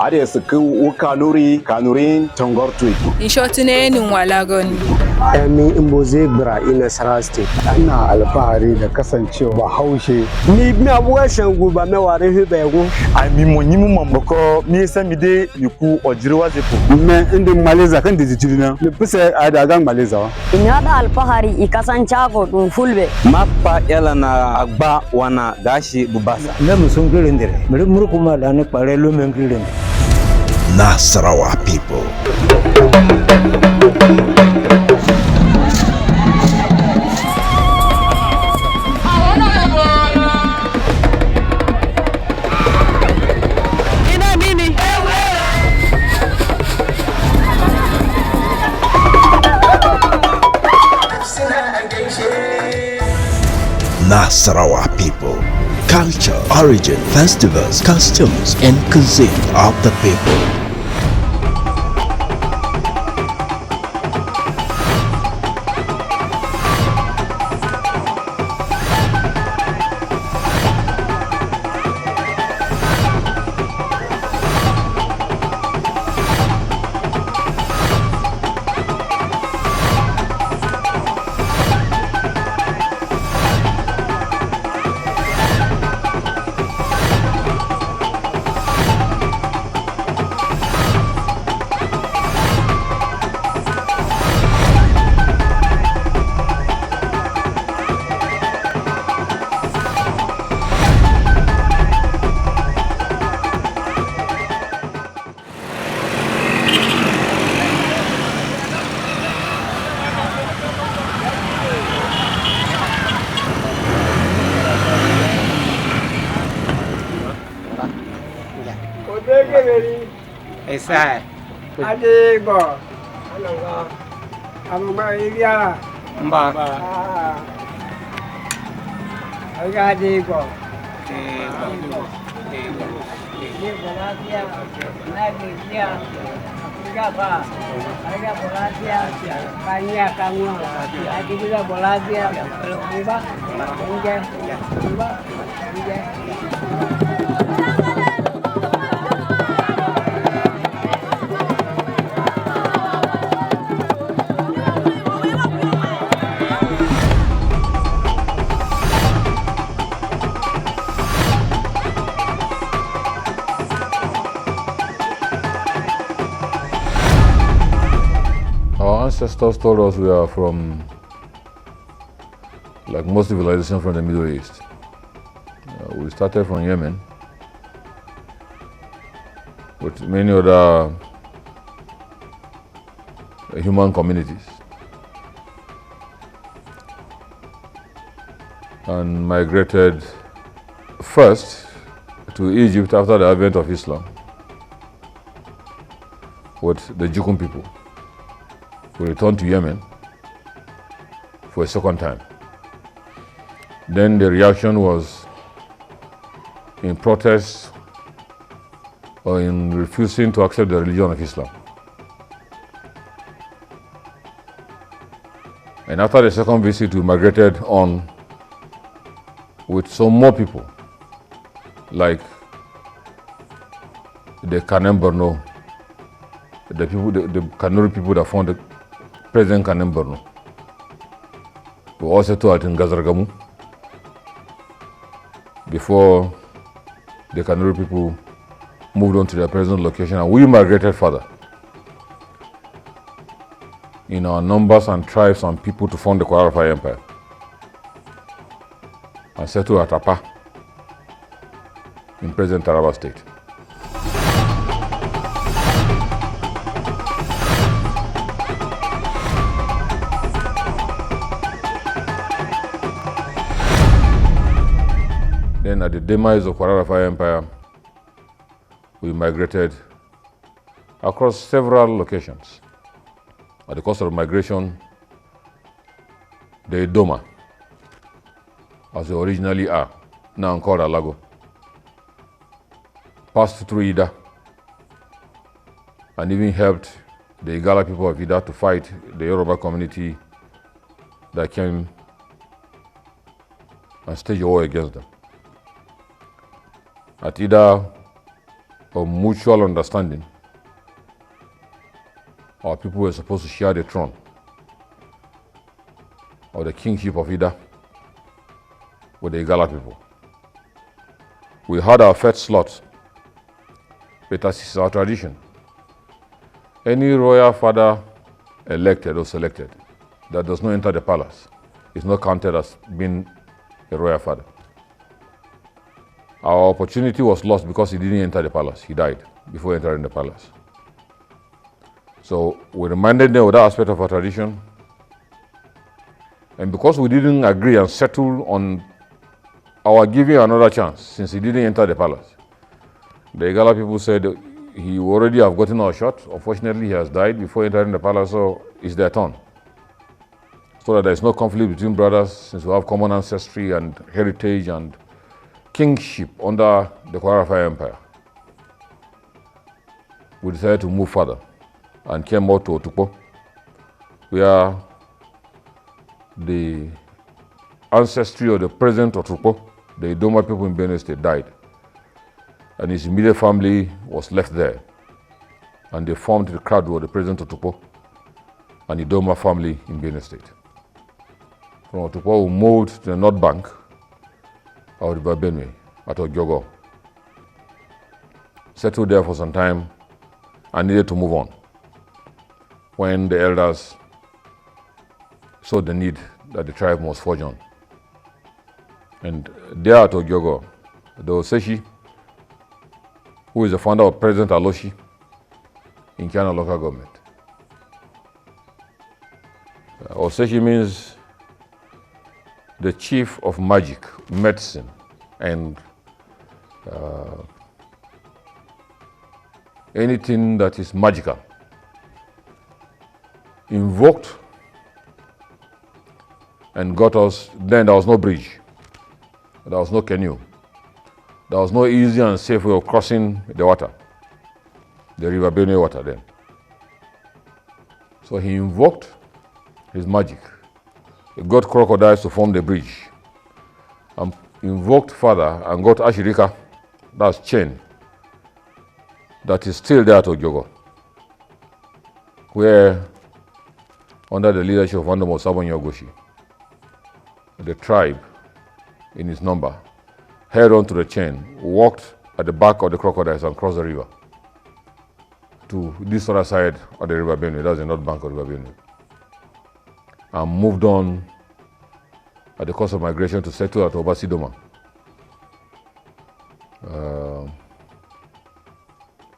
Ades ku kanurin tongortu. In short ne walagon. Emi Imboze Bra ina Sara State. Ina alfahari da kasancewa Bahaushe. Ni bina buwa shangu ba me ware hubego. Ami monyimu mamboko mi samide yiku ojirwa zepo. Me indi Maleza kan dijirina. Ni puse adagan Maleza. Ina da alfahari ikasanchago dun fulbe. Mappa yala na agba wana gashi bubasa. Ne musun kirindire. Murukuma da ne kware lumen kirindire. Nasarawa people. Nasarawa people. Culture, origin, festivals, customs, and cuisine of the people. Esa. Ade go. Alanga. Amama ilia. Mba. Aga ade go. Ni bolatia. Na dia. Aga ba. Aga bolatia. Kanya kamu. Ade juga bolatia. Mba. Mba. Our ancestors told us we are from, like most civilizations, from the Middle East. We started from Yemen, with many other human communities, and migrated first to Egypt after the advent of Islam with the Jukun people. We returned to Yemen for a second time. Then the reaction was in protest or in refusing to accept the religion of Islam. And after the second visit, we migrated on with some more people, like the Kanem Borno, the Kanuri people that found the present Kanem Borno. We also taught in Gazargamu before the Kanuri people moved on to their present location, and we migrated further in our numbers and tribes and people to form the Kwarafa Empire and settled at Apa in present Taraba State. Then at the demise of Kwarafa Empire, we migrated across several locations. At the cost of migration, the Doma, as they originally are, now called Alago, passed through Ida and even helped the Igala people of Ida to fight the Yoruba community that came and staged a war against them. At Ida, of mutual understanding, our people were supposed to share the throne or the kingship of Ida with the Igala people. We had our first slot, but as is our tradition, any royal father elected or selected that does not enter the palace is not counted as being a royal father. Our opportunity was lost because he didn't enter the palace. He died before entering the palace. So we reminded them of that aspect of our tradition. And because we didn't agree and settle on our giving another chance, since he didn't enter the palace, the Igala people said he already have gotten our shot. Unfortunately, he has died before entering the palace, so it's their turn. So that there is no conflict between brothers, since we have common ancestry and heritage and kingship under the Kwarafa Empire. We decided to move further and came out to Otukpo, where the ancestry of the present Otukpo, the Doma people in Benue State, died. And his immediate family was left there. And they formed the crowd of the present Otukpo and the Doma family in Benue State. From Otukpo, we moved to the North Bank of the River Benue at Ogyogo. Settled there for some time and needed to move on, when the elders saw the need that the tribe must forge on. And there at Ogyogo, the Oseshi, who is the founder of President Aloshi in Kiana local government. Oseshi means the chief of magic, medicine, and anything that is magical. Invoked and got us. Then there was no bridge, there was no canoe, there was no easy and safe way of crossing the water, the River Benue water then. So he invoked his magic. He got crocodiles to form the bridge, and invoked further and got Ashirika, that's chain, that is still there at Ogyogo, where under the leadership of Andomo Sabonyogoshi, the tribe in its number held on to the chain, walked at the back of the crocodiles and crossed the river to this other side of the River Benue, that's the north bank of the River Benue, and moved on at the course of migration to settle at Doma,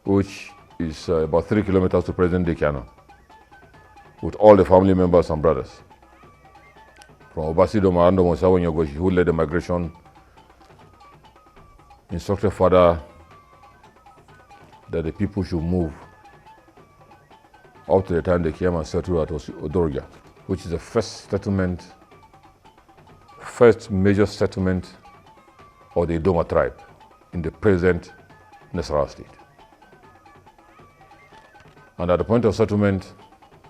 which is about 3 kilometers to present-day Kiana, with all the family members and brothers. From Doma and Nyogoshi, who led the migration, instructed further that the people should move up to the time they came and settled at Odorja, which is the first major settlement of the Doma tribe in the present Nasarawa state. And at the point of settlement,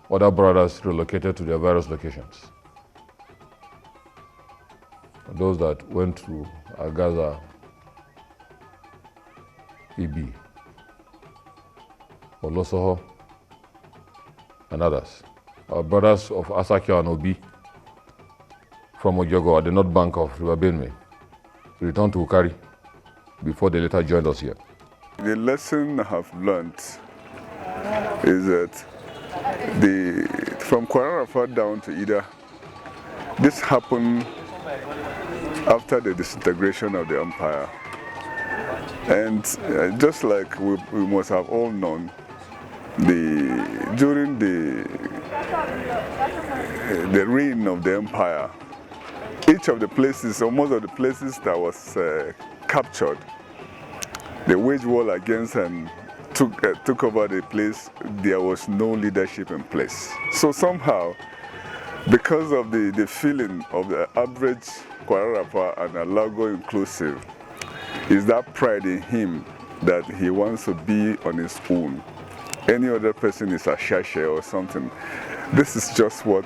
other brothers relocated to their various locations. Those that went to Agaza, Ibi, Olosoho, and others. Our brothers of Asakio and Obi from Ogyogo at the north bank of River Benue returned to Ukari before they later joined us here. The lesson I have learned is that from Kwararafa down to Ida, this happened after the disintegration of the empire. And just like we must have all known, during the reign of the empire, each of the places, or most of the places that was captured, they waged war against and took over the place. There was no leadership in place. So somehow, because of the feeling of the average Kwararafa and Alago inclusive, is that pride in him that he wants to be on his own. Any other person is a shashe or something. This is just one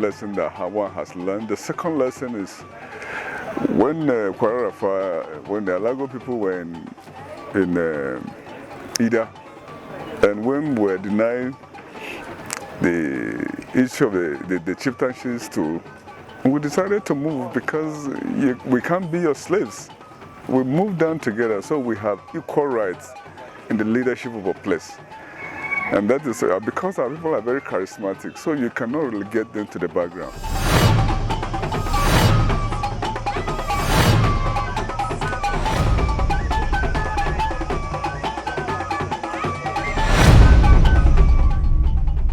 lesson that one has learned. The second lesson is when Kwararafa, when the Alago people were in either. And when we were denied each of the chieftainships we decided to move because we can't be your slaves. We moved down together so we have equal rights in the leadership of a place. And that is because our people are very charismatic, so you cannot really get them to the background.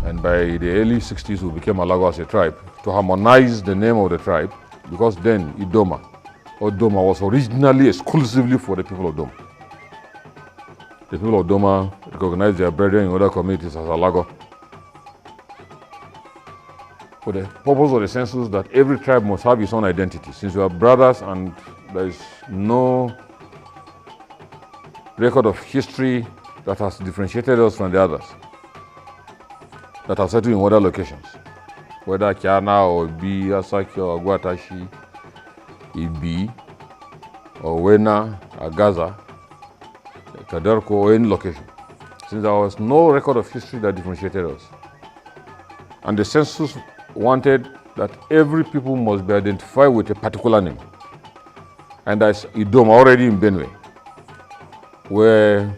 And by the early 60s, we became Alago as a tribe to harmonize the name of the tribe, because then Doma was originally exclusively for the people of Doma. The people of Doma recognized their brethren in other communities as Alago. For the purpose of the census, that every tribe must have its own identity. Since we are brothers and there is no record of history that has differentiated us from the others, that are settled in other locations, whether Kiana or Ibi, Asaki or Aguatashi, Ibi, or Wena, Agaza, Kaderko, or any location. Since there was no record of history that differentiated us, and the census wanted that every people must be identified with a particular name, and as Doma already in Benue were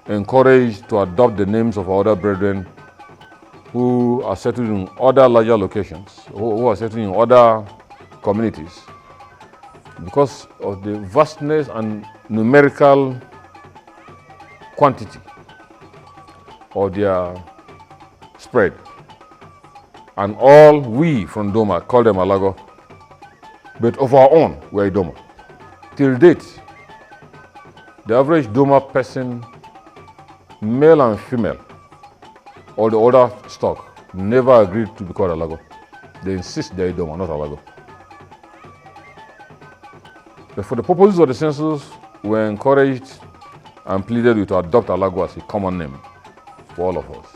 encouraged to adopt the names of our other brethren who are settled in other larger locations, who are settled in other communities, because of the vastness and numerical quantity of their spread. And all we from Doma call them Alago, but of our own, we're Doma. Till date, the average Doma person, male and female, or the other stock, never agreed to be called Alago. They insist they're Doma, not Alago. But for the purposes of the census, we were encouraged and pleaded with to adopt Alago as a common name for all of us.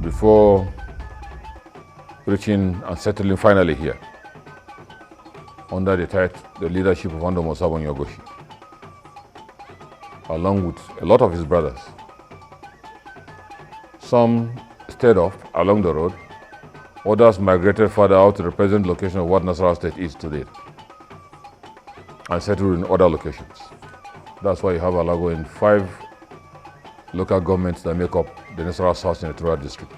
Before reaching and settling finally here, under the leadership of Ando Mosabon Yogoshi, along with a lot of his brothers. Some stayed off along the road, others migrated further out to the present location of what Nasarawa State is today, and settled in other locations. That's why you have Alago in 5 local governments that make up the Nasarawa South Senatorial District.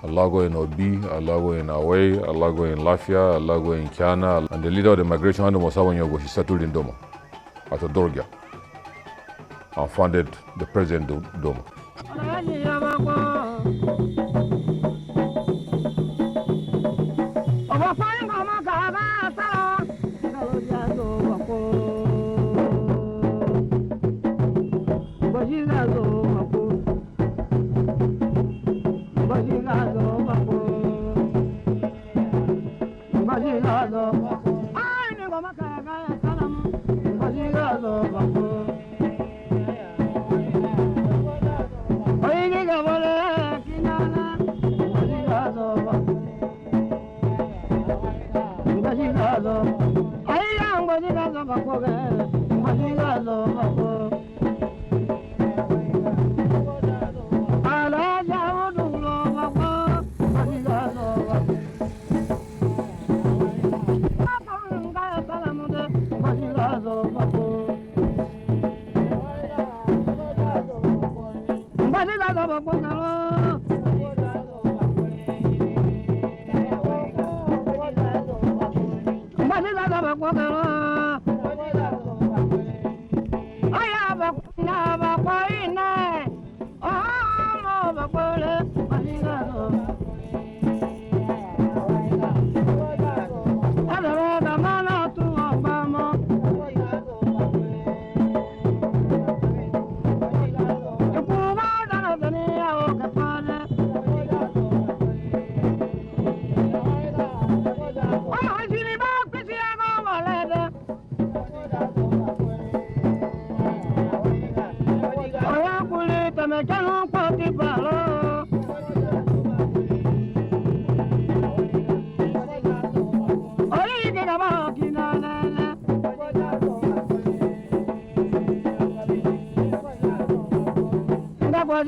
Alago in Obi, Alago in Away, Alago in Lafia, Alago in Kiana, and the leader of the migration, Ando Mosabon Yogoshi, settled in Doma at Odorgia and founded the present Doma. Me llamo Pati Palo. There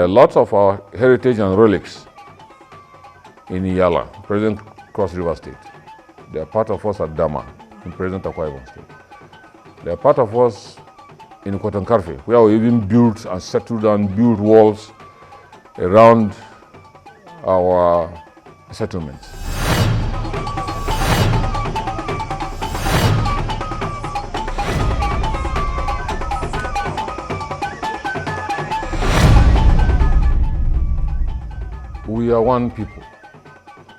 are lots of our heritage and relics in Yala, present Cross River State. They are part of us at Doma, in present Akwa Ibom State. They are part of us in Kotonkarfe, where we even built and settled and built walls around our settlements. We are one people,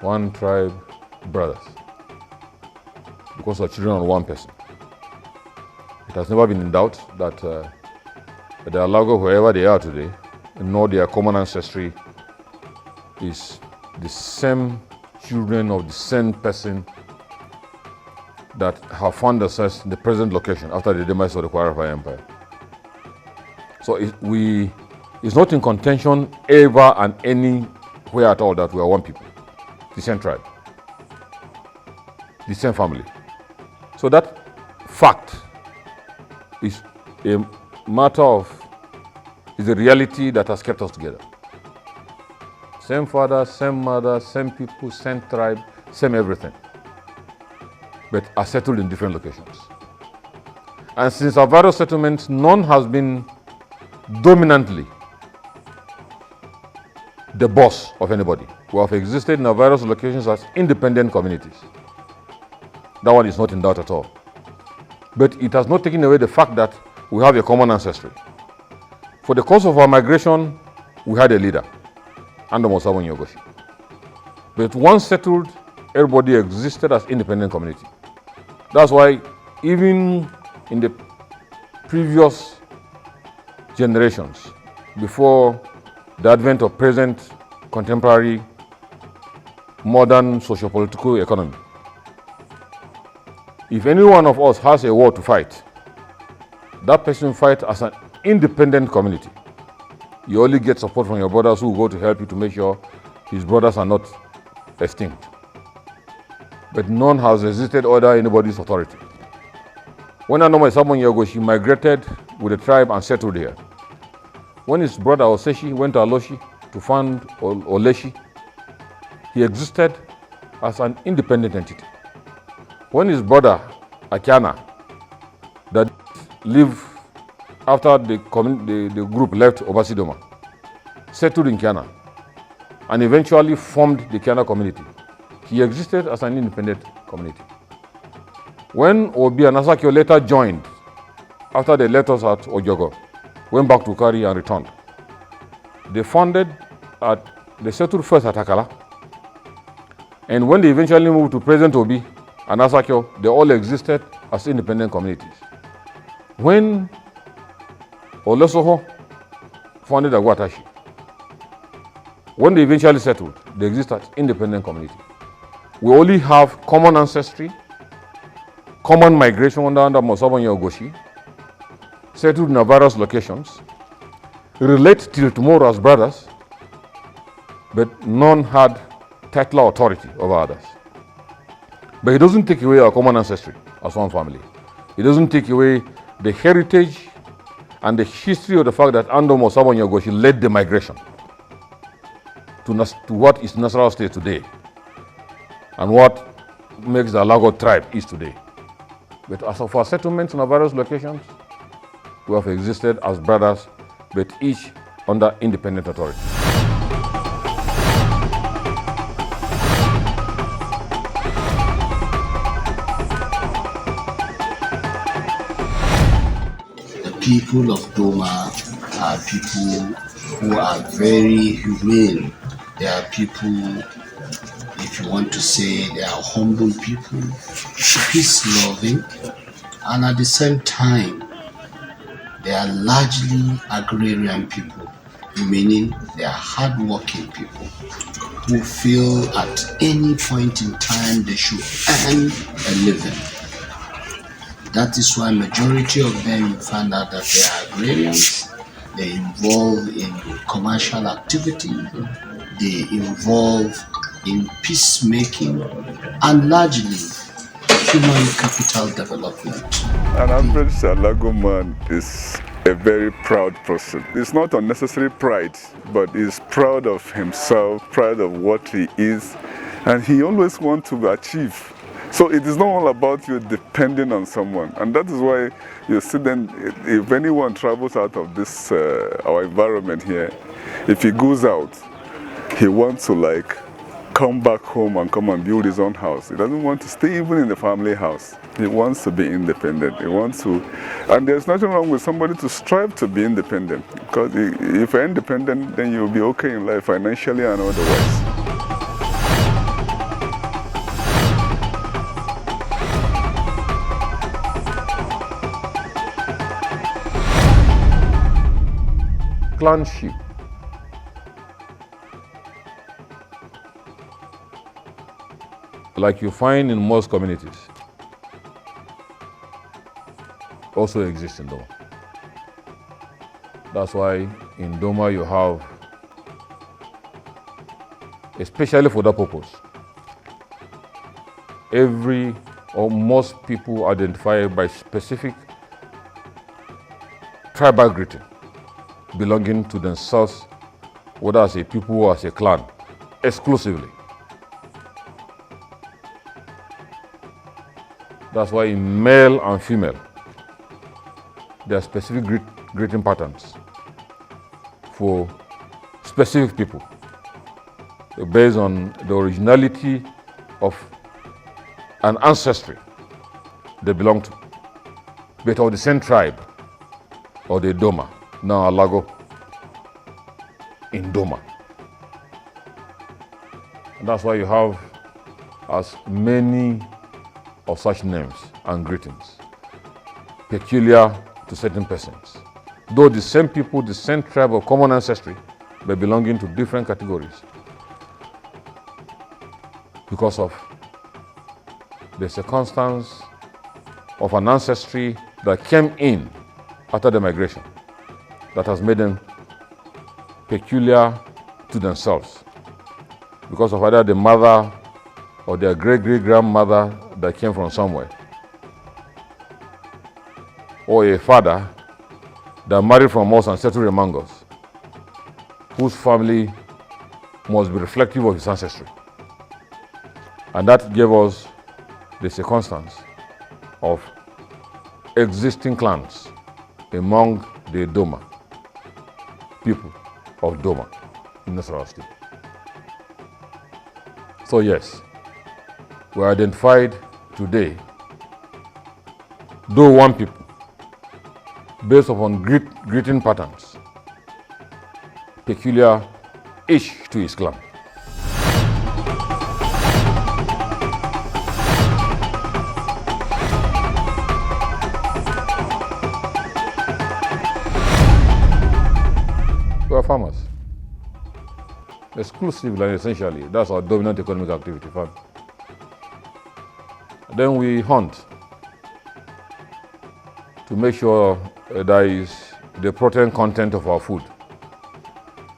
one tribe, brothers, because we are children of one person. It has never been in doubt that the Alago, wherever they are today, know their common ancestry is the same children of the same person that have found themselves in the present location after the demise of the Kwarafa Empire. So it's not in contention ever and anywhere at all that we are one people, the same tribe, the same family. So that fact is a matter of, is a reality that has kept us together. Same father, same mother, same people, same tribe, same everything, but are settled in different locations. And since our various settlements, none has been dominantly the boss of anybody. We have existed in our various locations as independent communities. That one is not in doubt at all. But it has not taken away the fact that we have a common ancestry. For the course of our migration, we had a leader, Doma Yogoshi. But once settled, everybody existed as independent community. That's why even in the previous generations, before the advent of present contemporary modern socio-political economy, if any one of us has a war to fight, that person fights as an independent community. You only get support from your brothers who go to help you to make sure his brothers are not extinct. But none has resisted under anybody's authority. When Doma Yogoshi migrated with the tribe and settled here, when his brother Oseshi went to Aloshi to found Oleshi, he existed as an independent entity. When his brother Akiana, that lived after the group left Obasidoma, settled in Kiana and eventually formed the Kiana community, he existed as an independent community. When Obi and Asakio later joined, after they left us at Ojogo, went back to Kari and returned, they settled first at Akala. And when they eventually moved to present Obi and Asakio, they all existed as independent communities. When Olesoho founded Agwatashi, when they eventually settled, they exist as independent community. We only have common ancestry, common migration under Yogoshi, settled in various locations, relate till tomorrow as brothers, but none had title or authority over others. But it doesn't take away our common ancestry as one family. It doesn't take away the heritage and the history of the fact that Doma Yogoshi led the migration to what is Nasarawa State today and what makes the Alago tribe is today. But as of our settlements in our various locations, we have existed as brothers, but each under independent authority. The people of Doma are people who are very humane. They are people, if you want to say, they are humble people, peace-loving, and at the same time, they are largely agrarian people, meaning they are hard-working people. who feel at any point in time they should earn a living. That is why majority of them, you find out that they are agrarians, they involve in commercial activity, they involve in peacemaking, and largely human capital development. An average Alago man is a very proud person. It's not unnecessary pride, but he's proud of himself, proud of what he is, and he always wants to achieve. So it is not all about you depending on someone, and that is why you see then, if anyone travels out of this, our environment here, if he goes out, he wants to come back home and come and build his own house. He doesn't want to stay even in the family house. He wants to be independent. He wants to, and there's nothing wrong with somebody to strive to be independent, because if you're independent, then you'll be okay in life financially and otherwise. Clanship like you find in most communities also exists in Doma. That's why in Doma you have, especially for that purpose, every or most people identified by specific tribal greeting belonging to themselves, whether as a people or as a clan, exclusively. That's why in male and female, there are specific greeting patterns for specific people based on the originality of an ancestry they belong to, but of the same tribe or the Doma, now Alago in Doma. And that's why you have as many of such names and greetings peculiar to certain persons. Though the same people, the same tribe or common ancestry, but belonging to different categories because of the circumstance of an ancestry that came in after the migration that has made them peculiar to themselves because of either the mother or their great-great-grandmother that came from somewhere, or a father that married from us and settled among us, whose family must be reflective of his ancestry. And that gave us the circumstance of existing clans among the Doma, people of Doma in Nasarawa State. So yes, we are identified today, though one people, based upon greeting patterns, peculiar each to his clan. We are farmers, exclusively and essentially. That's our dominant economic activity, farming. Then we hunt to make sure there is the protein content of our food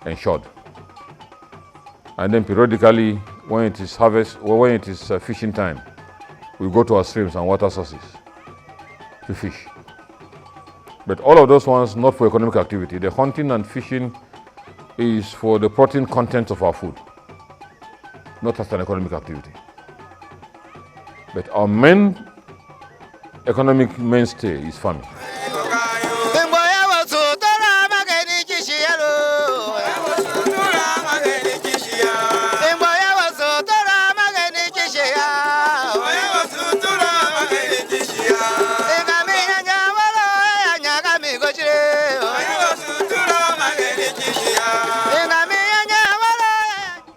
ensured. And then periodically, when it is harvest or when it is fishing time, we go to our streams and water sources to fish. But all of those ones not for economic activity. The hunting and fishing is for the protein content of our food, not as an economic activity. But our main economic mainstay is farming.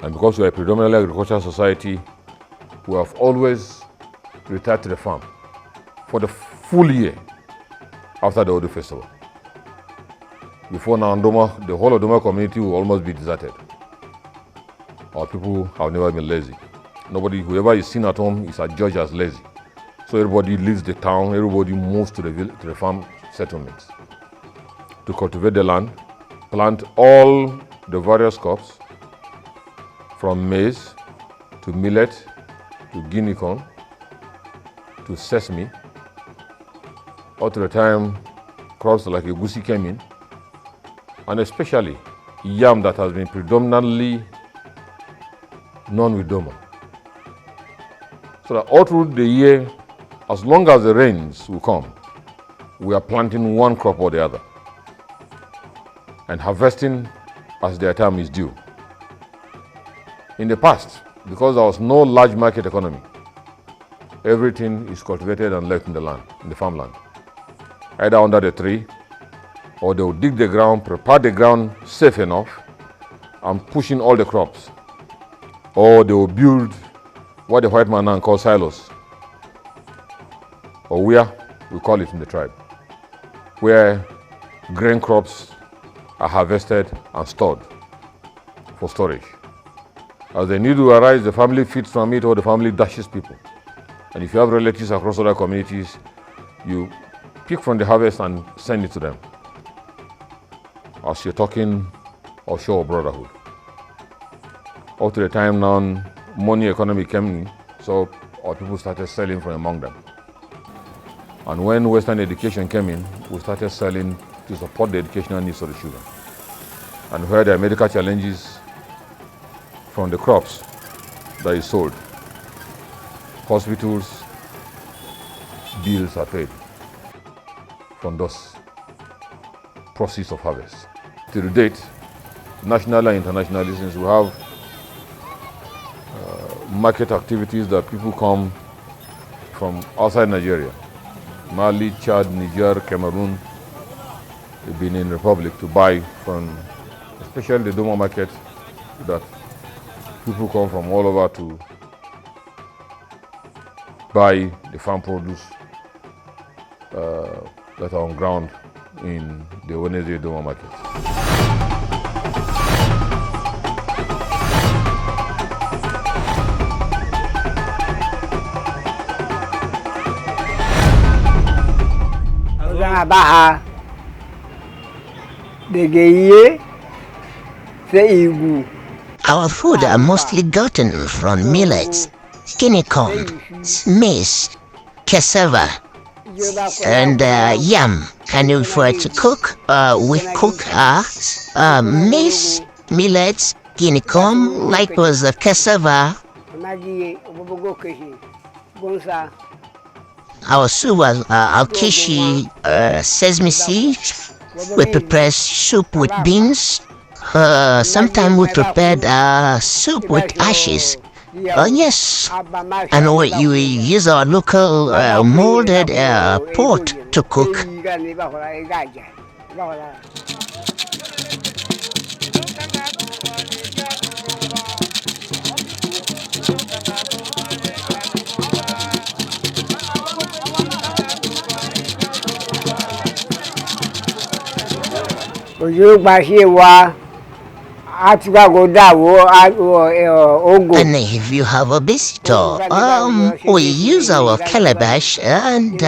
And because we are a predominantly agricultural society, we have always retired to the farm for the full year after the Odu festival. Before now, Doma, the whole of Doma community will almost be deserted. Our people have never been lazy. Whoever is seen at home is adjudged as lazy. So everybody leaves the town, everybody moves to the farm settlements to cultivate the land, plant all the various crops, from maize to millet to guinea corn to sesame, up to the time crops like egusi came in, and especially yam that has been predominantly known with Doma. So that all through the year, as long as the rains will come, we are planting one crop or the other and harvesting as their time is due. In the past, because there was no large market economy, everything is cultivated and left in the land, in the farmland, either under the tree, or they will dig the ground, prepare the ground safe enough, and push in all the crops. Or they will build what the white man now calls silos, or where we call it in the tribe, where grain crops are harvested and stored for storage. As the need to arise, the family feeds from it or the family dashes people. And if you have relatives across other communities, you pick from the harvest and send it to them, as you're talking of show brotherhood. Up to the time now, money economy came in, so our people started selling from among them. And when Western education came in, we started selling to support the educational needs of the children. And where there are medical challenges from the crops that is sold, hospitals, bills are paid from those proceeds of harvest. Till date, national and international listeners, we have market activities that people come from outside Nigeria, Mali, Chad, Niger, Cameroon, the Benin Republic, to buy from, especially the Doma market, that people come from all over to buy the farm produce that are on ground in the Wednesday Doma market. Baha de Our food are mostly gotten from millets, guinea corn, maize, cassava, and yam. Can you for to cook? We cook maize, millets, guinea corn, likewise cassava. Our soup was alkishi, sesame seeds. We prepare soup with beans. Sometimes we prepared soup with ashes. Yes, and we use our local molded pot to cook. And if you have a visitor, we use our calabash, and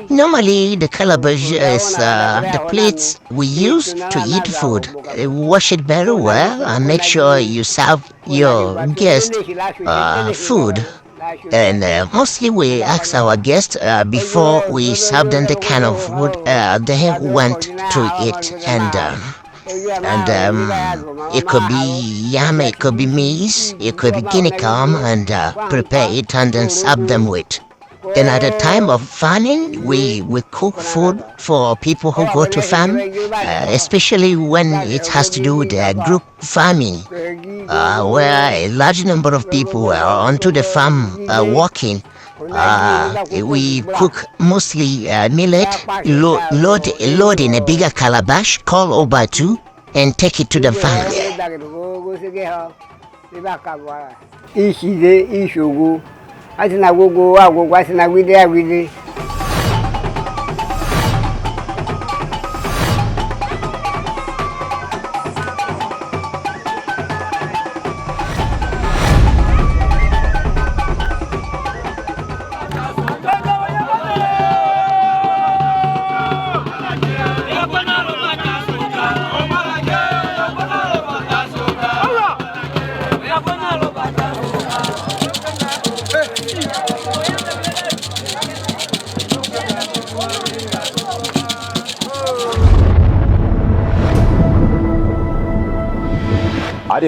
normally the calabash is the plates we use to eat food. Wash it very well and make sure you serve your guest food. And mostly we ask our guests before we serve them the kind of food they want to eat. And it could be yam, it could be maize, it could be guinea corn, and prepare it and then serve them with. Then at the time of farming, we cook food for people who go to farm, especially when it has to do with group farming, where a large number of people are onto the farm working. We cook mostly millet, load in a bigger calabash, call over to, and take it to the farm.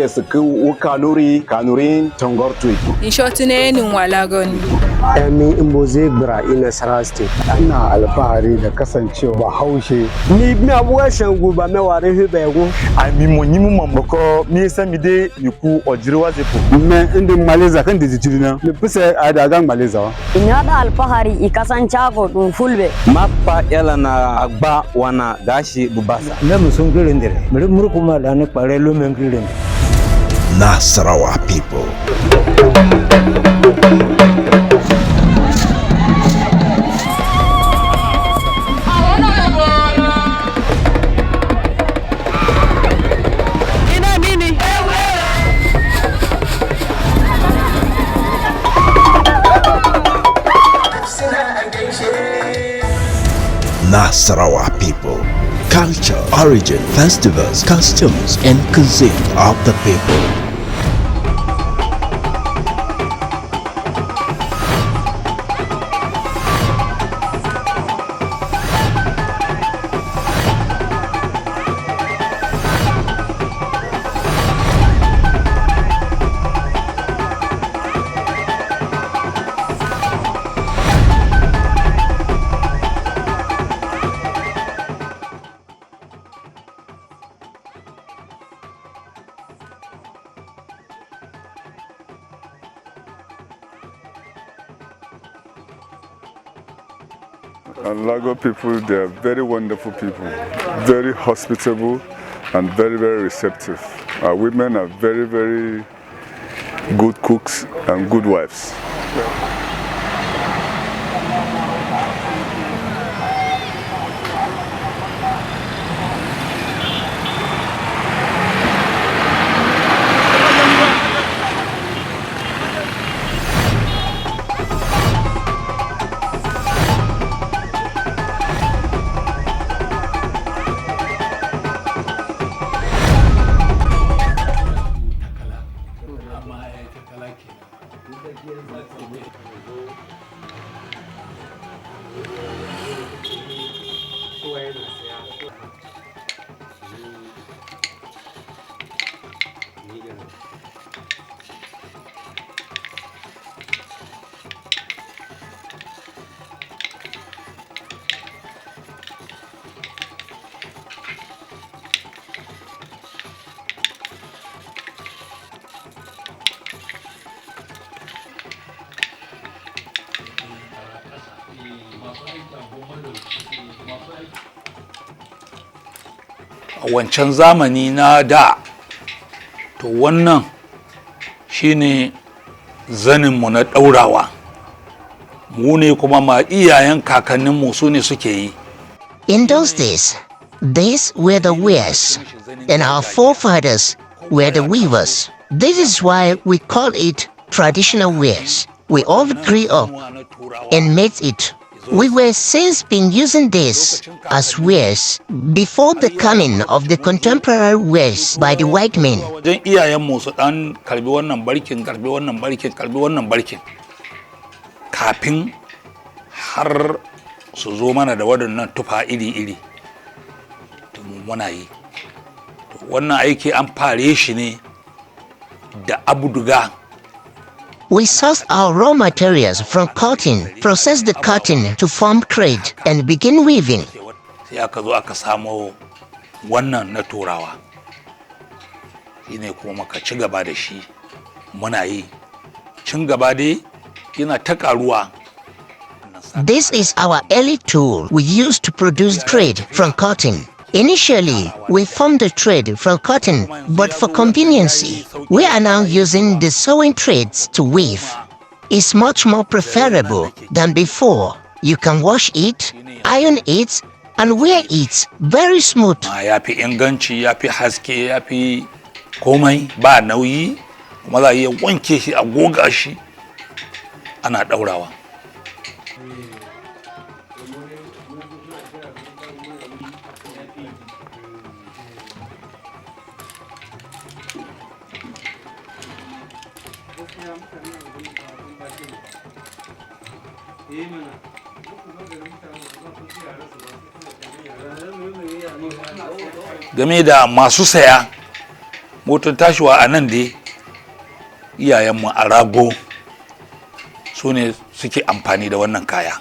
are suku kanurin tongor tweet. In short name Walagon. Emi Imboze Bra in Nasarawa State. Ina alfahari da kasancewa Bahaushe. Ni na buwa shangu ba me ware hubego. Ami monyimu mamboko mi samide yiku ojirwa zepo. Me indi Malaysia kan dijitirina. Le puse adagang Malaysia. Inyada alfahari ikasanchago fulbe. Mapa yala na agba wana gashi bubasa. Na musun kirindire. Mere murukuma la ne pare lo men kirindire. Nasarawa people. Nasarawa people. Culture, origin, festivals, customs, and cuisine of the people. And Lago people, they are very wonderful people, very hospitable and very, very receptive. Our women are very, very good cooks and good wives. A wancan zamani na da to wannan shine zaninmu na ɗaurawa, mu ne kuma ma iyayen kakanninmu su ne suke yi. In those days, these were the wearers, and our forefathers were the weavers. This is why we call it traditional wears. We all grew up and made it. We were since been using this as wares before the coming of the contemporary wares by the white men. Wajen iyayenmu su dan karbi wannan barkin, karbi wannan barkin, karbi wannan barkin, kafin har su zo mana da waɗannan tufa iri-iri. To muna yi. Wannan aiki an fare shi ne da abduga. We source our raw materials from cotton, process the cotton to form thread, and begin weaving. Sai aka zo aka samo wannan na turawa. Shine kuma muka ci gaba da shi muna yi. Cin gaba dai yana ta karuwa. This is our early tool we use to produce thread from cotton. Initially, we formed the thread from cotton, but for convenience, we are now using the sewing threads to weave. It's much more preferable than before. You can wash it, iron it, and wear it very smooth. Ya fi inganci, ya fi haske, ya fi komai ba nauyi, kuma za a iya wanke shi a goga shi ana ɗaurawa. Game da masu saya motar tashiwa a nan dai iyayenmu a rago su ne suke amfani da wannan kaya.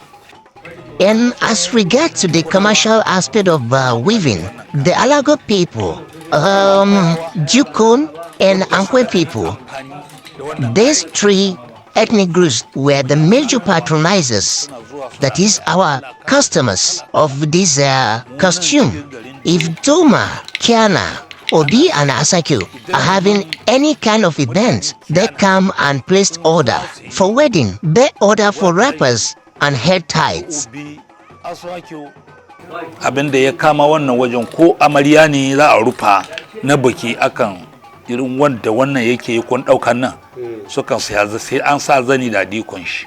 And as regards to the commercial aspect of weaving, the Alago people, Jukun and Ankwe people, these three ethnic groups were the major patronizers, that is our customers of this costume. If Doma, Kiana, Obi and Asakio are having any kind of event, they come and place order for wedding, they order for wrappers and head ties. Abin da ya kama wannan wajen ko amarya ne za a rufa na baki akan irin wanda wannan yake yi kun daukan nan sukan sai an sa zani da dikon shi.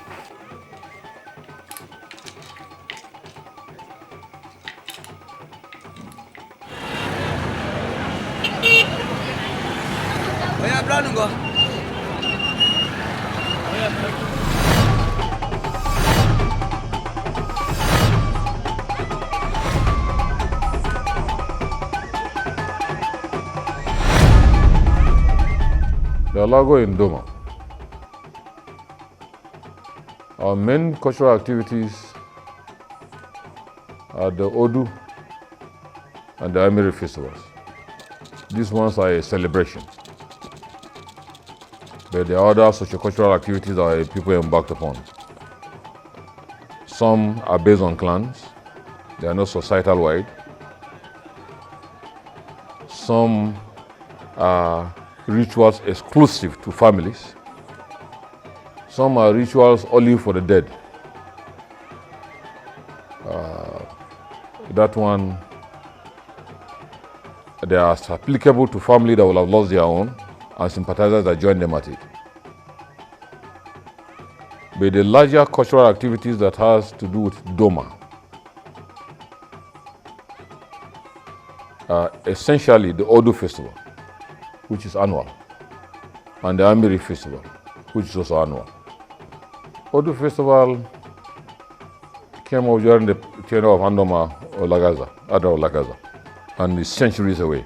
The Alago in Doma. Our main cultural activities are the Odu and the Amiri festivals. These ones are a celebration. But there are other socio-cultural activities that people embarked upon. Some are based on clans, they are not societal wide. Some are rituals exclusive to families. Some are rituals only for the dead. That one, they are applicable to families that will have lost their own and sympathizers that join them at it. But the larger cultural activities that has to do with Doma are essentially the Odu festival, which is annual, and the Amiri festival, which is also annual. Odu festival came up during the tenure of Andoma or Lagaza, Adra or Lagaza, and is centuries away.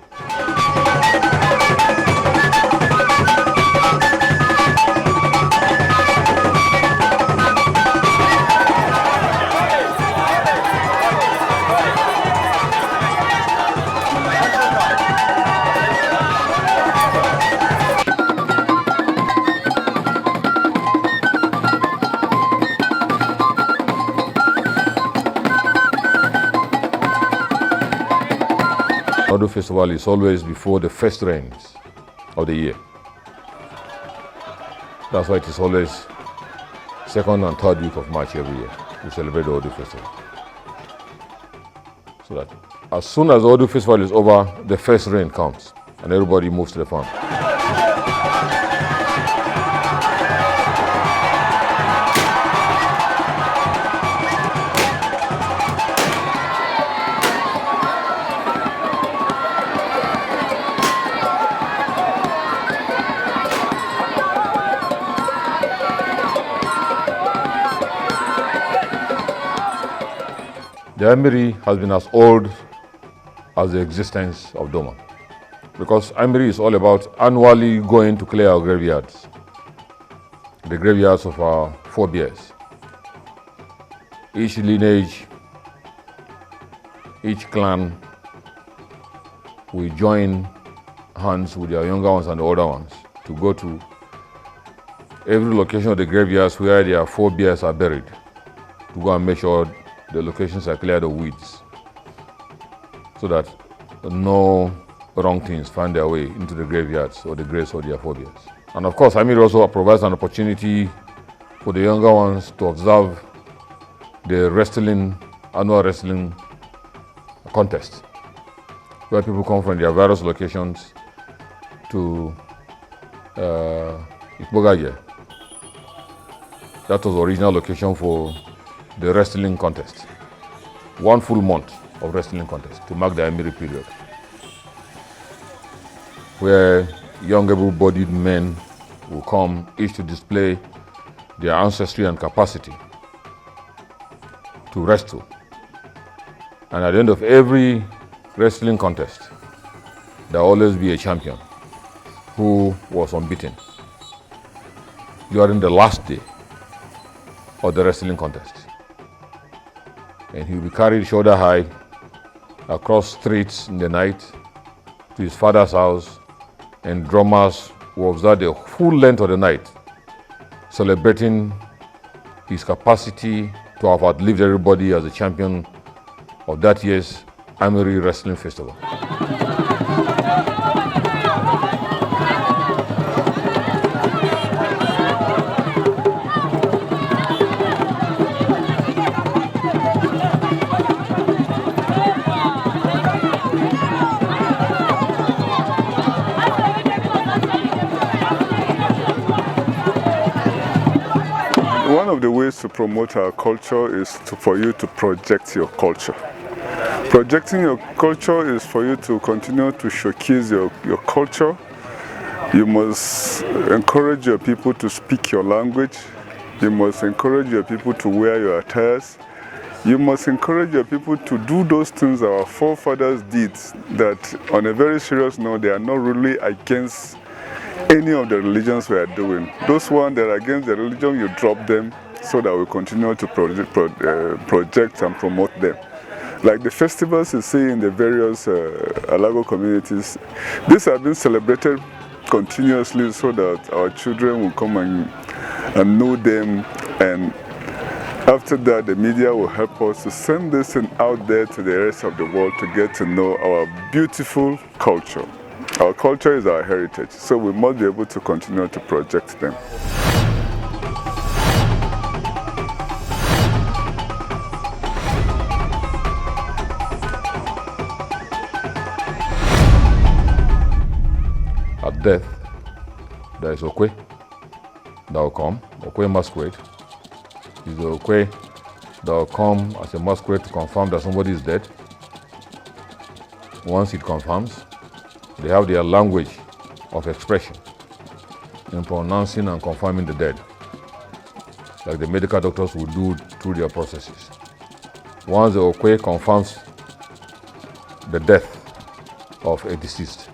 Odu festival is always before the first rains of the year. That's why it is always second and third week of March every year. We celebrate the Odu festival. So that as soon as the Odu festival is over, the first rain comes and everybody moves to the farm. The Amiri has been as old as the existence of Doma, because Amiri is all about annually going to clear our graveyards, the graveyards of our forebears. Each lineage, each clan will join hands with their younger ones and the older ones to go to every location of the graveyards where their forebears are buried, to go and make sure the locations are cleared of weeds, so that no wrong things find their way into the graveyards or the graves of their forebears. And of course, Amir also provides an opportunity for the younger ones to observe the annual wrestling contest, where people come from their various locations to Ikbogaje. That was the original location for the wrestling contest. 1 full month of wrestling contest to mark the Amiri period, where young able-bodied men will come each to display their ancestry and capacity to wrestle. And at the end of every wrestling contest, there will always be a champion who was unbeaten during the last day of the wrestling contest. And he will be carried shoulder high across streets in the night to his father's house, and drummers will observe the full length of the night, celebrating his capacity to have outlived everybody as the champion of that year's Armory Wrestling Festival. One of the ways to promote our culture is for you to project your culture. Projecting your culture is for you to continue to showcase your culture. You must encourage your people to speak your language. You must encourage your people to wear your attires. You must encourage your people to do those things our forefathers did, that on a very serious note, they are not really against any of the religions we are doing. Those ones that are against the religion, you drop them so that we continue to project and promote them. Like the festivals you see in the various Alago communities, these have been celebrated continuously so that our children will come and know them, and after that the media will help us to send this thing out there to the rest of the world to get to know our beautiful culture. Our culture is our heritage, so we must be able to continue to project them. At death, there is Okwe that will come, Okwe masquerade. Is the Okwe that will come as a masquerade to confirm that somebody is dead. Once it confirms, they have their language of expression in pronouncing and confirming the dead, like the medical doctors will do through their processes. Once the Okwe confirms the death of a deceased,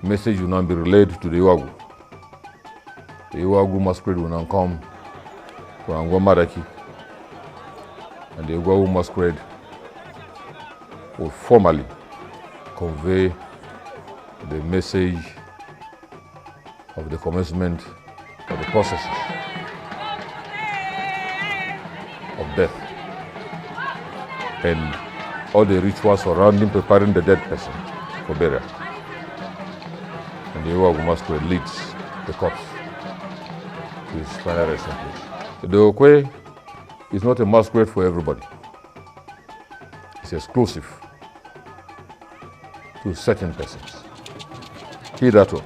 message will now be relayed to the Iwagu. The Iwagu masquerade will now come for Angwa Madaki, and the Iwagu masquerade will formally convey the message of the commencement of the processes of death and all the rituals surrounding preparing the dead person for burial. And the Iwagu masquerade leads the corpse to his final resting place. The Okwe is not a masquerade for everybody. It's exclusive to certain persons. Hitherto,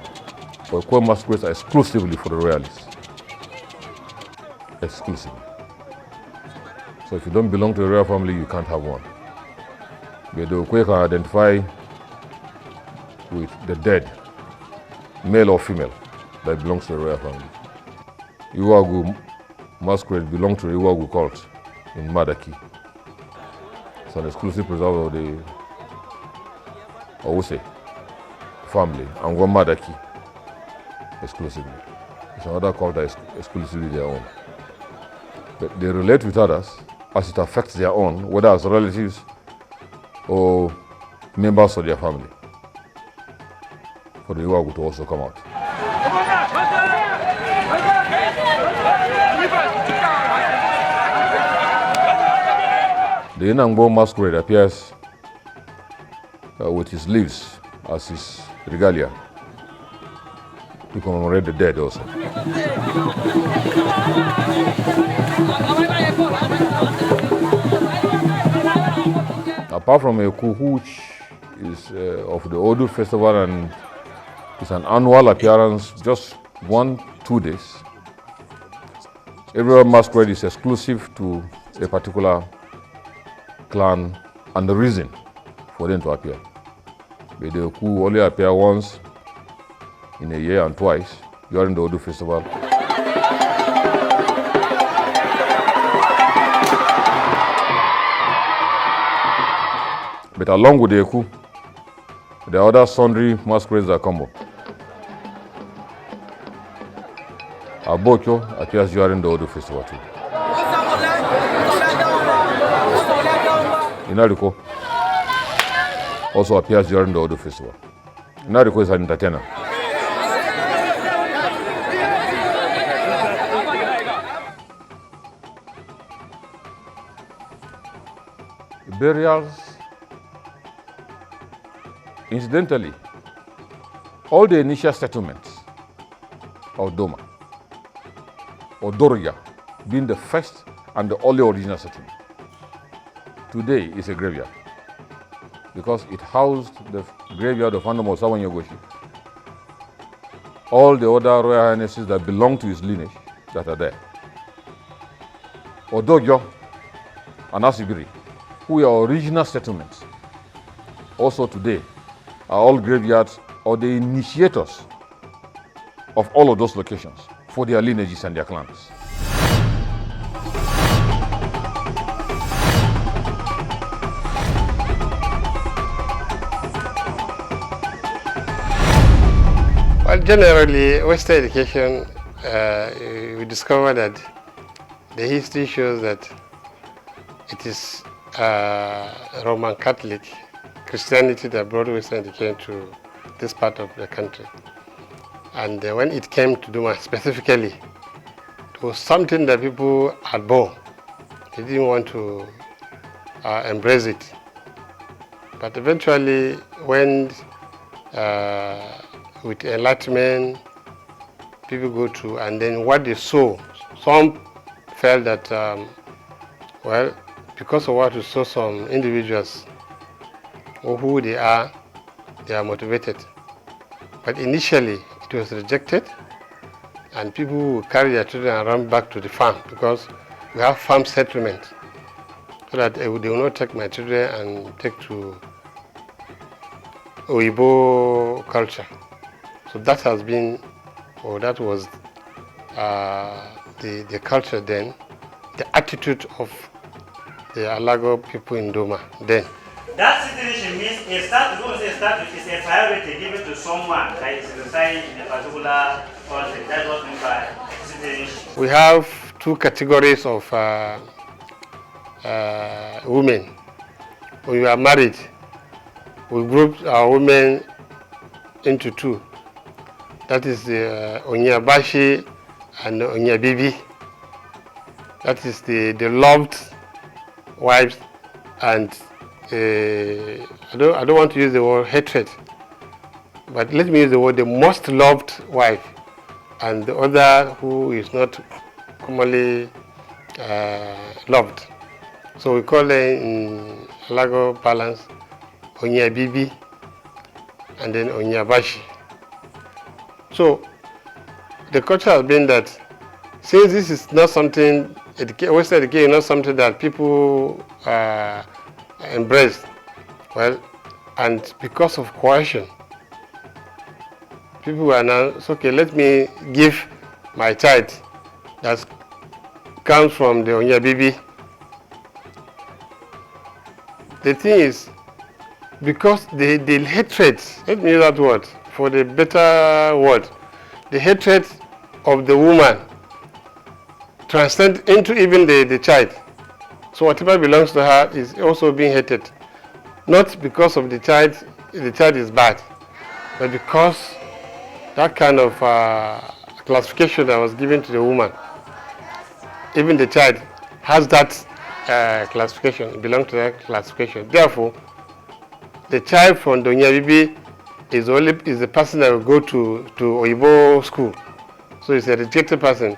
Okwe masquerades are exclusively for the royalists. Exclusively. So if you don't belong to the royal family, you can't have one. But the Okwe can identify with the dead, male or female, that belongs to the royal family. Iwagu masquerade belongs to the Iwagu cult in Madaki. It's an exclusive preserve of the Owuse family, and one Madaki exclusively. It's another cult that is exclusively their own. But they relate with others as it affects their own, whether as relatives or members of their family, for the Iwagu to also come out. The Inangbo masquerade appears with his leaves as his regalia to commemorate the dead also. Apart from Eku, which is of the Odu festival and it's an annual appearance, just 1-2 days, every masquerade is exclusive to a particular clan and the reason for them to appear. But the Oku only appear once in a year and twice during the Odu festival. But along with the Oku, There are other sundry masquerades that come up. Abokyo appears during the Odu festival too. Inariko also appears during the Odu festival. Inariko is an entertainer. Burials, incidentally, all the initial settlements of Doma, or Doroya, being the first and the only original settlement, today is a graveyard because it housed the graveyard of Anomo Sawanyogoshi. All the other royal highnesses that belong to his lineage that are there. Odogyo and Asibiri, who are original settlements, also today are all graveyards or the initiators of all of those locations for their lineages and their clans. Well, generally, Western education, we discover that the history shows that it is Roman Catholic Christianity that brought Western education to this part of the country. And when it came to Doma specifically, it was something that people had borne. They didn't want to embrace it. But eventually, when with enlightenment, people go to, and then what they saw, some felt that, well, because of what we saw, some individuals, or who they are motivated. But initially, it was rejected, and people will carry their children and run back to the farm because we have farm settlement, so that they will not take my children and take to Oyibo culture. So that has been, or that was the culture then, the attitude of the Alago people in Doma then. That situation means a statue is a priority given to someone that is residing in a particular country. That's what we mean by citizenship. We have two categories of women. When we are married, we group our women into two. That is the Onyabashi and the Onyabibi. That is the loved wives, and I don't want to use the word hatred, but let me use the word the most loved wife, and the other who is not commonly loved. So we call them in Alago balance Onyabibi and then Onyabashi. So the culture has been that since this is not something, Western education is not something that people embrace, well, and because of coercion, people are now, okay, let me give my child that comes from the Onyabibi. The thing is, because the hatred, let me use that word for the better word, the hatred of the woman transcends into even the child. So whatever belongs to her is also being hated. Not because of the child is bad, but because that kind of classification that was given to the woman, even the child has that classification, it belongs to that classification. Therefore, the child from the Onyabibi is the person that will go to Oyibo school. So it's a rejected person,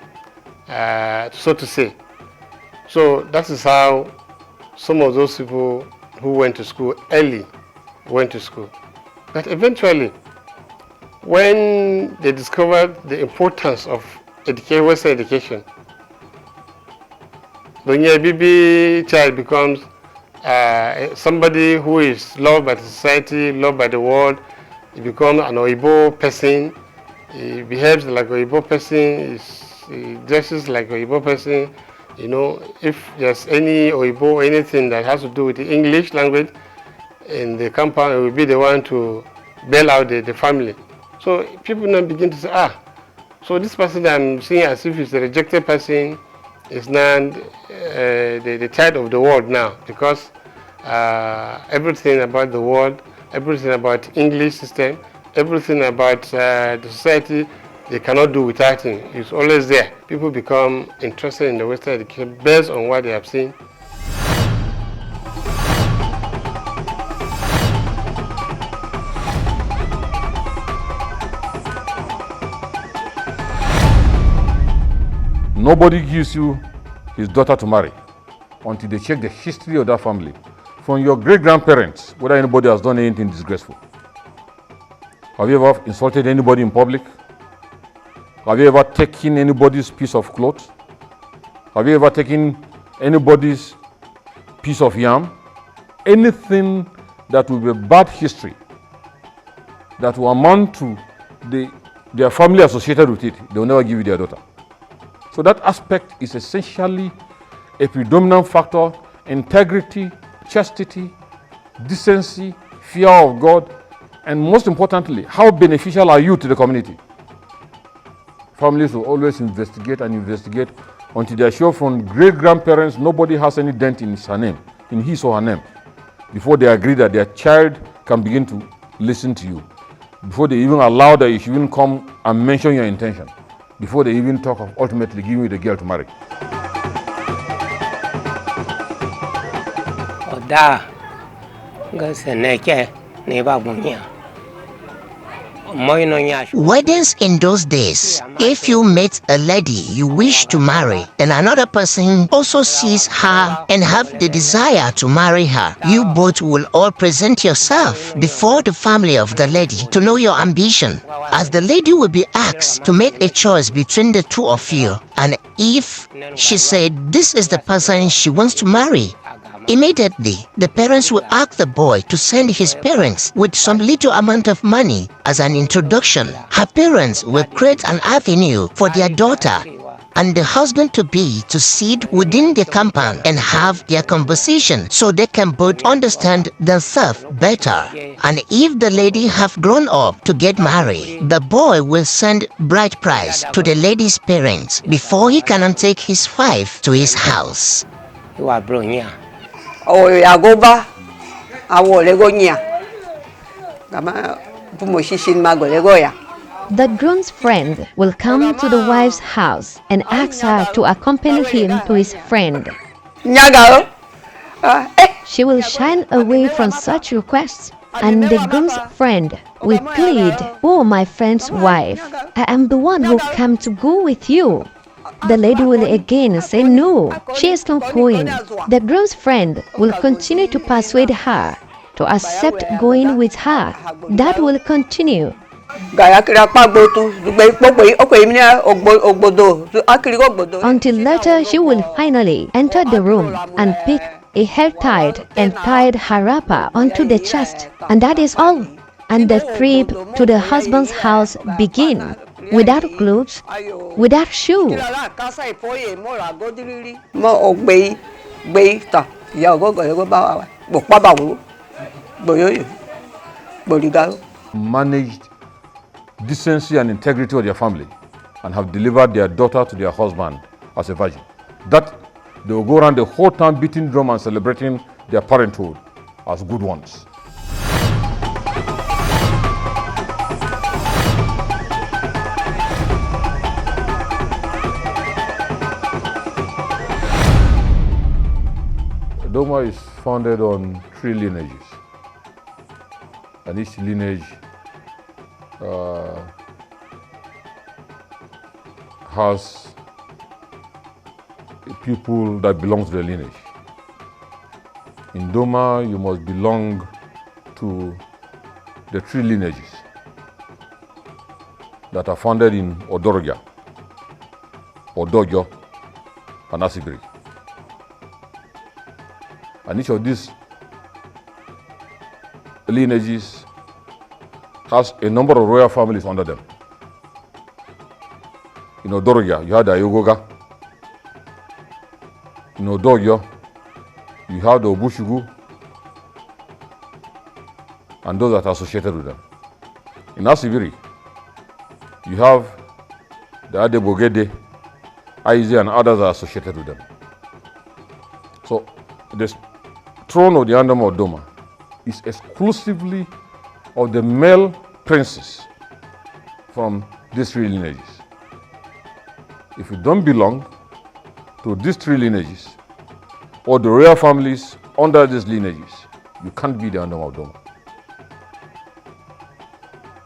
so to say. So that is how some of those people who went to school early went to school. But eventually, when they discovered the importance of Western education, the Onyabibi child becomes somebody who is loved by the society, loved by the world. He becomes an Oyibo person. He behaves like an Oyibo person. He dresses like an Oyibo person. You know, if there's any Oyibo, anything that has to do with the English language in the compound, it will be the one to bail out the family. So people now begin to say, so this person I'm seeing as if he's a rejected person is now the child of the world now, because everything about the world, everything about English system, everything about the society, they cannot do without him. He's always there. People become interested in the Western education based on what they have seen. Nobody gives you his daughter to marry until they check the history of that family. From your great-grandparents, whether anybody has done anything disgraceful. Have you ever insulted anybody in public? Have you ever taken anybody's piece of cloth? Have you ever taken anybody's piece of yam? Anything that will be bad history, that will amount to their family associated with it, they will never give you their daughter. So that aspect is essentially a predominant factor: integrity, chastity, decency, fear of God, and most importantly, how beneficial are you to the community? Families will always investigate and investigate until they are sure from great-grandparents nobody has any dent in his or her name, before they agree that their child can begin to listen to you, before they even allow that you should even come and mention your intention, before they even talk of ultimately giving you the girl to marry. Weddings in those days, if you met a lady you wish to marry and another person also sees her and have the desire to marry her, you both will all present yourself before the family of the lady to know your ambition, as the lady will be asked to make a choice between the two of you, and if she said this is the person she wants to marry, immediately, the parents will ask the boy to send his parents with some little amount of money as an introduction. Her parents will create an avenue for their daughter and the husband-to-be to sit within the compound and have their conversation so they can both understand themselves better. And if the lady have grown up to get married, the boy will send bride price to the lady's parents before he can take his wife to his house. The groom's friend will come to the wife's house and ask her to accompany him to his friend. She will shy away from such requests, and the groom's friend will plead, "Oh, my friend's wife, I am the one who came to go with you." The lady will again say no, she is not going. The groom's friend will continue to persuade her to accept going with her. That will continue until later she will finally enter the room and pick a hair-tied and tied her wrapper onto the chest, and that is all. And the trip to the husband's house begin, without clothes, without shoe. Managed decency and integrity of their family and have delivered their daughter to their husband as a virgin. That they will go around the whole town beating drum and celebrating their parenthood as good ones. Doma is founded on 3 lineages, and each lineage has people that belong to the lineage. In Doma, you must belong to the 3 lineages that are founded in Odorogia, Odojo, and Asigri. And each of these lineages has a number of royal families under them. In Odorogia, you have the Ayogoga. In Odojo, you have the Obushugu and those that are associated with them. In Asibiri, you have the Adebogede, Aize, and others are associated with them. So the throne of the Andoma of Doma is exclusively of the male princes from these three lineages. If you don't belong to these three lineages or the royal families under these lineages, you can't be the Andoma of Doma.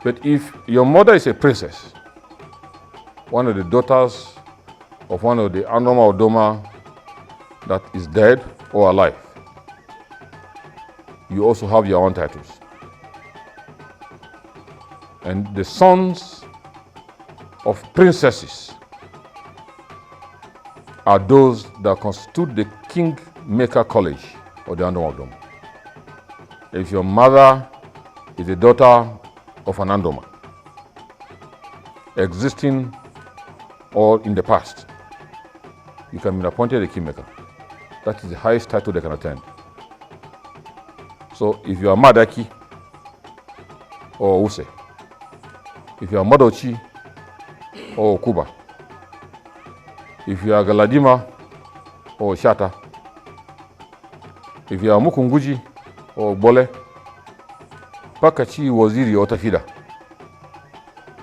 But if your mother is a princess, one of the daughters of one of the Andoma of Doma that is dead or alive, you also have your own titles. And the sons of princesses are those that constitute the Kingmaker College of the Andoma of Doma. If your mother is a daughter of an Andoma, existing or in the past, you can be appointed a Kingmaker. That is the highest title they can attend. So if you are Madaki or Use, if you are Madochi or Kuba, if you are Galadima or Shata, if you are Mukunguji or Bole, Pakachi, Waziri or Tafida,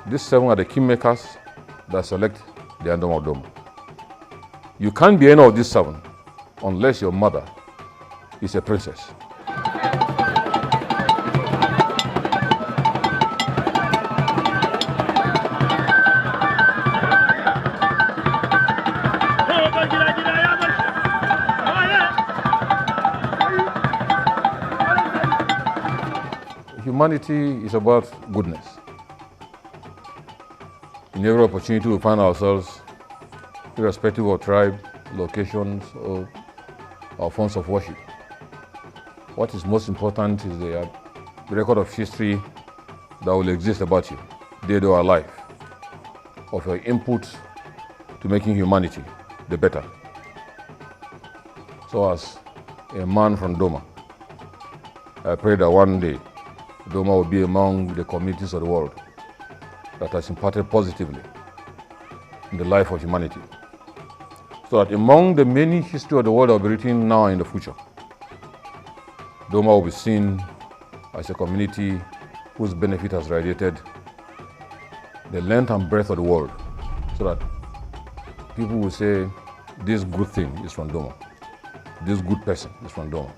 these 7 are the Kingmakers that select the Andoma of Doma. You can't be any of these 7 unless your mother is a princess. Humanity is about goodness. In every opportunity we find ourselves, irrespective of tribe, locations, or our forms of worship. What is most important is the record of history that will exist about you, dead or alive, of your input to making humanity the better. So as a man from Doma, I pray that one day Doma will be among the communities of the world that has impacted positively in the life of humanity. So that among the many history of the world that will be written now and in the future, Doma will be seen as a community whose benefit has radiated the length and breadth of the world, so that people will say, this good thing is from Doma, this good person is from Doma.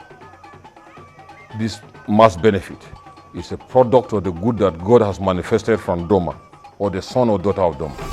This mass benefit is a product of the good that God has manifested from Doma, or the son or daughter of Doma.